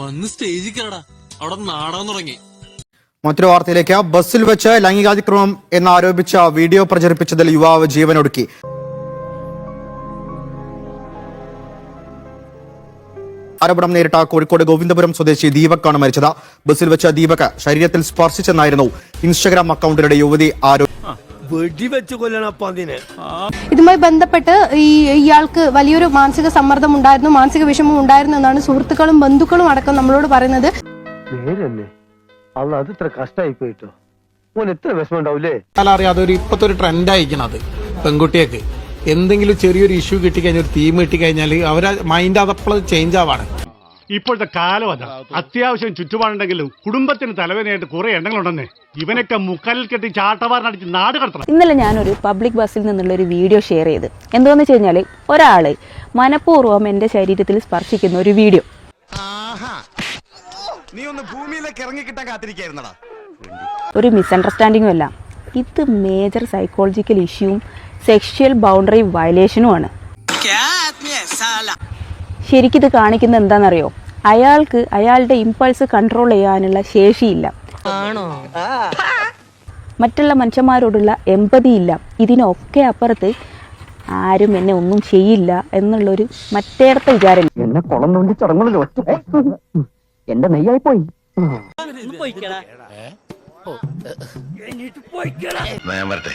വന്ന് സ്റ്റേജിൽ കയറാ, അവിടെ നാടകം തുടങ്ങി. മറ്റൊരു വാർത്തയിലേക്ക്. ബസ്സിൽ വെച്ച് ലൈംഗികാതിക്രമം എന്നാരോപിച്ച വീഡിയോ പ്രചരിപ്പിച്ചതിൽ യുവാവ് ജീവനൊടുക്കി. ആരോപണം നേരിട്ട കോഴിക്കോട് ഗോവിന്ദപുരം സ്വദേശി ദീപക്കാണ് മരിച്ചത്. ബസ്സിൽ വെച്ച് ദീപക് ശരീരത്തിൽ സ്പർശിച്ചെന്നായിരുന്നു ഇൻസ്റ്റഗ്രാം അക്കൗണ്ടിലൂടെ യുവതി ഇതുമായി ബന്ധപ്പെട്ട് ഇയാൾക്ക് വലിയൊരു മാനസിക സമ്മർദ്ദം ഉണ്ടായിരുന്നു, മാനസിക വിഷമം ഉണ്ടായിരുന്നു എന്നാണ് സുഹൃത്തുക്കളും ബന്ധുക്കളും അടക്കം നമ്മളോട് പറയുന്നത്. അതൊരു ഇപ്പത്തെ ഒരു ട്രെൻഡ് ആയിരിക്കണം. അത് പെൺകുട്ടിയൊക്കെ എന്തെങ്കിലും ചെറിയൊരു ഇഷ്യൂ കിട്ടിക്കഴിഞ്ഞാൽ, ഒരു തീം കിട്ടിക്കഴിഞ്ഞാൽ അവരെ മൈൻഡ് അതപ്പോൾ ചേഞ്ച് ആവാണ്. ഇപ്പോഴത്തെ കാലം അതാ. അത്യാവശ്യം ചുറ്റുപാടുണ്ടെങ്കിലും കുടുംബത്തിന് തലവേദനയായിട്ട് കുറെ എണ്ണങ്ങളുണ്ടെന്നേ. ഇവനൊക്കെ മുക്കാലിൽ കെട്ടി ചാട്ടവാറിനടിച്ച് നാട് കടത്തണം. ഇന്നലെ ഞാനൊരു പബ്ലിക് ബസ്സിൽ നിന്നുള്ള ഒരു വീഡിയോ ഷെയർ ചെയ്ത്, എന്താന്ന് വെച്ച് കഴിഞ്ഞാൽ ഒരാള് മനഃപൂർവ്വം എന്റെ ശരീരത്തിൽ സ്പർശിക്കുന്ന ഒരു വീഡിയോ. ഒരു മിസ്അണ്ടർസ്റ്റാൻഡിങ്ങും അല്ല, ഇത് മേജർ സൈക്കോളജിക്കൽ ഇഷ്യൂവും സെക്ഷൽ ബൗണ്ടറി വയലേഷനുമാണ്. ശരിക്കിത് കാണിക്കുന്നത് എന്താണെന്നറിയോ? അയാൾക്ക് അയാളുടെ ഇമ്പൾസ് കൺട്രോൾ ചെയ്യാനുള്ള ശേഷിയില്ല, മറ്റുള്ള മനുഷ്യന്മാരോടുള്ള എമ്പതി ഇല്ല. ഇതിനൊക്കെ അപ്പുറത്ത് ആരും എന്നെ ഒന്നും ചെയ്യില്ല എന്നുള്ളൊരു മറ്റേടത്തെ വിചാരം. എന്നെ കുളം തോണ്ടി ചടങ്ങുകളിൽ ഒറ്റ എന്റെ നെയ്യായി പോയി. ഞാൻ വരട്ടെ.